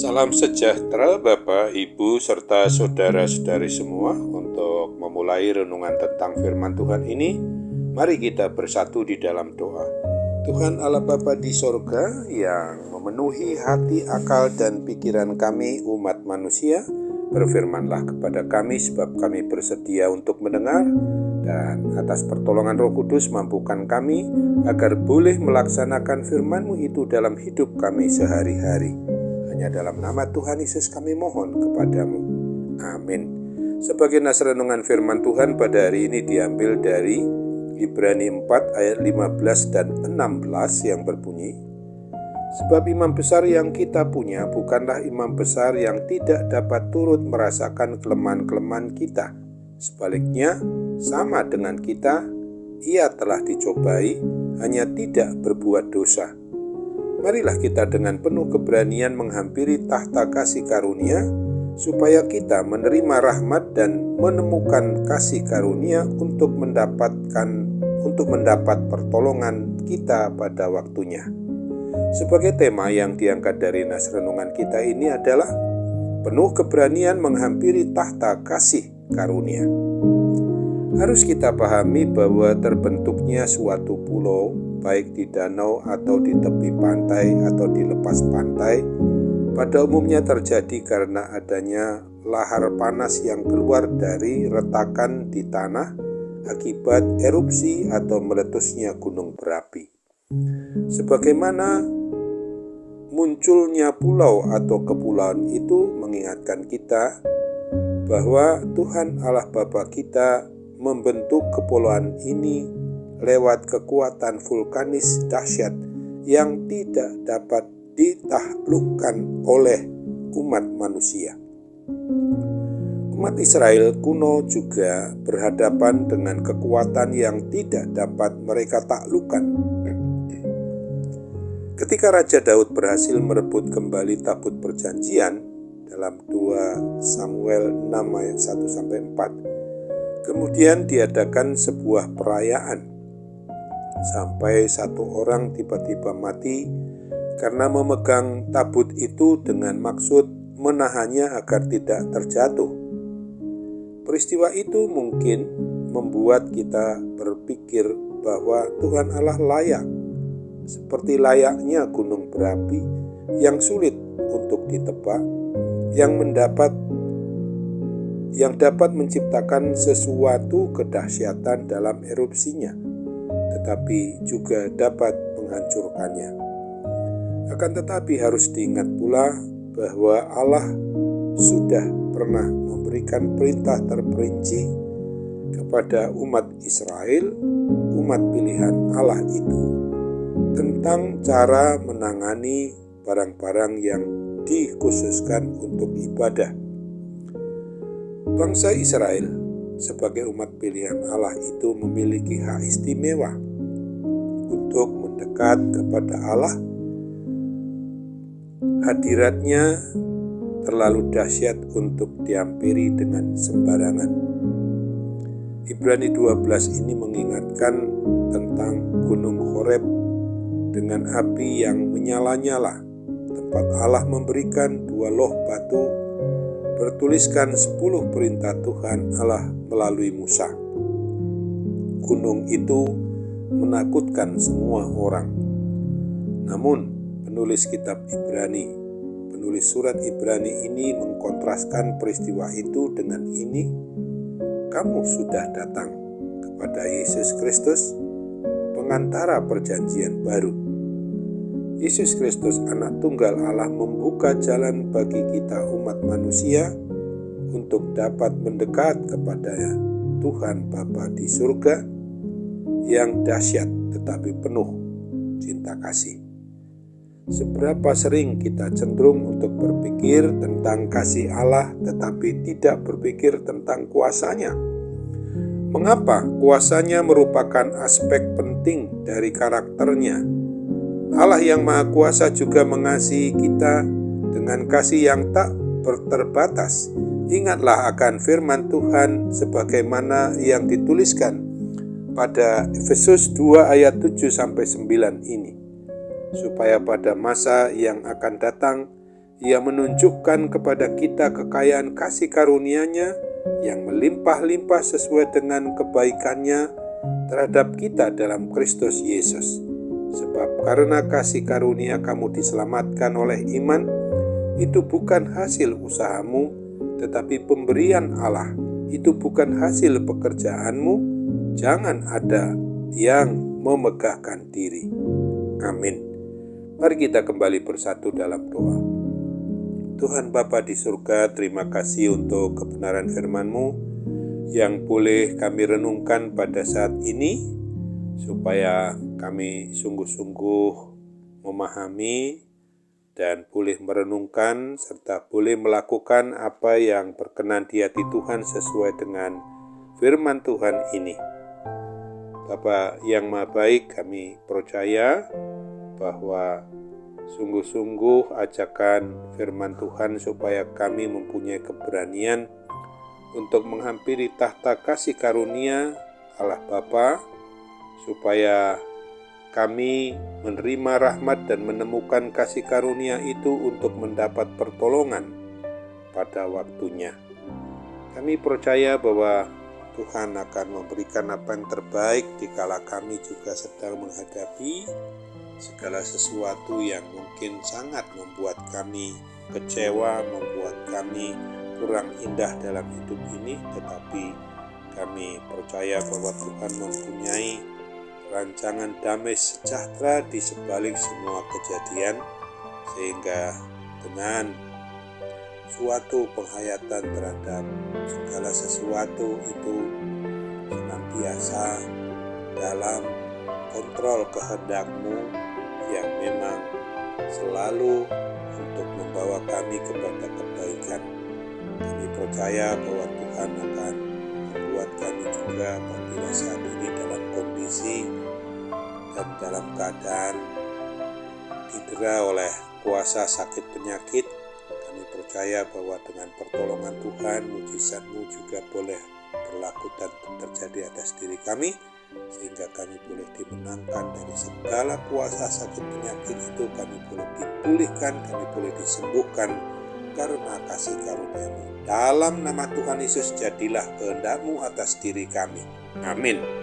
Salam sejahtera Bapak, Ibu, serta saudara-saudari semua. Untuk memulai renungan tentang firman Tuhan ini, mari kita bersatu di dalam doa. Tuhan Allah Bapa di sorga yang memenuhi hati, akal, dan pikiran kami umat manusia, berfirmanlah kepada kami sebab kami bersedia untuk mendengar, dan atas pertolongan Roh Kudus mampukan kami agar boleh melaksanakan firman-Mu itu dalam hidup kami sehari-hari. Hanya dalam nama Tuhan Yesus kami mohon kepadamu. Amin. Sebagai nas renungan firman Tuhan pada hari ini diambil dari Ibrani 4 ayat 15 dan 16 yang berbunyi, sebab imam besar yang kita punya bukanlah imam besar yang tidak dapat turut merasakan kelemahan-kelemahan kita. Sebaliknya, sama dengan kita, ia telah dicobai, hanya tidak berbuat dosa. Marilah kita dengan penuh keberanian menghampiri tahta kasih karunia, supaya kita menerima rahmat dan menemukan kasih karunia untuk mendapat pertolongan kita pada waktunya. Sebagai tema yang diangkat dari nas renungan kita ini adalah penuh keberanian menghampiri tahta kasih karunia. Harus kita pahami bahwa terbentuknya suatu pulau, baik di danau atau di tepi pantai atau di lepas pantai, pada umumnya terjadi karena adanya lahar panas yang keluar dari retakan di tanah akibat erupsi atau meletusnya gunung berapi. Sebagaimana munculnya pulau atau kepulauan itu mengingatkan kita bahwa Tuhan Allah Bapa kita membentuk kepulauan ini lewat kekuatan vulkanis dahsyat yang tidak dapat ditaklukkan oleh umat manusia. Umat Israel kuno juga berhadapan dengan kekuatan yang tidak dapat mereka taklukkan. Ketika Raja Daud berhasil merebut kembali tabut perjanjian dalam 2 Samuel 6 ayat 1-4, kemudian diadakan sebuah perayaan sampai satu orang tiba-tiba mati karena memegang tabut itu dengan maksud menahannya agar tidak terjatuh. Peristiwa itu mungkin membuat kita berpikir bahwa Tuhan Allah layak, seperti layaknya gunung berapi yang sulit untuk ditebak, yang dapat menciptakan sesuatu kedahsyatan dalam erupsinya, tetapi juga dapat menghancurkannya. Akan tetapi harus diingat pula bahwa Allah sudah pernah memberikan perintah terperinci kepada umat Israel, umat pilihan Allah itu, tentang cara menangani barang-barang yang dikhususkan untuk ibadah. Bangsa Israel sebagai umat pilihan Allah itu memiliki hak istimewa untuk mendekat kepada Allah. Hadiratnya terlalu dahsyat untuk dihampiri dengan sembarangan. Ibrani 12 ini mengingatkan tentang Gunung Horeb dengan api yang menyala-nyala, tempat Allah memberikan 2 loh batu bertuliskan 10 perintah Tuhan Allah melalui Musa. Gunung itu menakutkan semua orang. Namun, penulis surat Ibrani ini mengkontraskan peristiwa itu dengan ini, kamu sudah datang kepada Yesus Kristus, pengantara perjanjian baru. Yesus Kristus anak tunggal Allah membuka jalan bagi kita umat manusia untuk dapat mendekat kepada Tuhan Bapa di surga yang dahsyat tetapi penuh cinta kasih. Seberapa sering kita cenderung untuk berpikir tentang kasih Allah tetapi tidak berpikir tentang kuasanya? Mengapa kuasanya merupakan aspek penting dari karakternya? Allah yang Maha Kuasa juga mengasihi kita dengan kasih yang tak terbatas. Ingatlah akan firman Tuhan sebagaimana yang dituliskan pada Efesus 2 ayat 7-9 ini, supaya pada masa yang akan datang Ia menunjukkan kepada kita kekayaan kasih karunia-Nya yang melimpah-limpah sesuai dengan kebaikan-Nya terhadap kita dalam Kristus Yesus. Sebab karena kasih karunia kamu diselamatkan oleh iman, itu bukan hasil usahamu, tetapi pemberian Allah. Itu bukan hasil pekerjaanmu, jangan ada yang memegahkan diri. Amin. Mari kita kembali bersatu dalam doa. Tuhan Bapa di surga, terima kasih untuk kebenaran firman-Mu yang boleh kami renungkan pada saat ini, supaya kami sungguh-sungguh memahami dan boleh merenungkan serta boleh melakukan apa yang berkenan di hati Tuhan sesuai dengan firman Tuhan ini. Bapa yang Maha Baik, kami percaya bahwa sungguh-sungguh ajakan firman Tuhan supaya kami mempunyai keberanian untuk menghampiri tahta kasih karunia Allah Bapa, supaya kami menerima rahmat dan menemukan kasih karunia itu untuk mendapat pertolongan pada waktunya. Kami percaya bahwa Tuhan akan memberikan apa yang terbaik dikala kami juga sedang menghadapi segala sesuatu yang mungkin sangat membuat kami kecewa, membuat kami kurang indah dalam hidup ini, tetapi kami percaya bahwa Tuhan mempunyai rancangan damai sejahtera di sebalik semua kejadian, sehingga dengan suatu penghayatan terhadap segala sesuatu itu senantiasa dalam kontrol kehendak-Mu yang memang selalu untuk membawa kami kepada kebaikan. Kami percaya bahwa Tuhan akan membuat kami juga apabila saat ini dalam kondisi dan dalam keadaan didera oleh kuasa sakit penyakit. Kami percaya bahwa dengan pertolongan Tuhan, mujizat-Mu juga boleh berlaku dan terjadi atas diri kami, sehingga kami boleh dimenangkan dari segala kuasa sakit penyakit itu. Kami boleh dipulihkan, kami boleh disembuhkan karena kasih karunia-Mu. Dalam nama Tuhan Yesus, jadilah kehendak-Mu atas diri kami. Amin.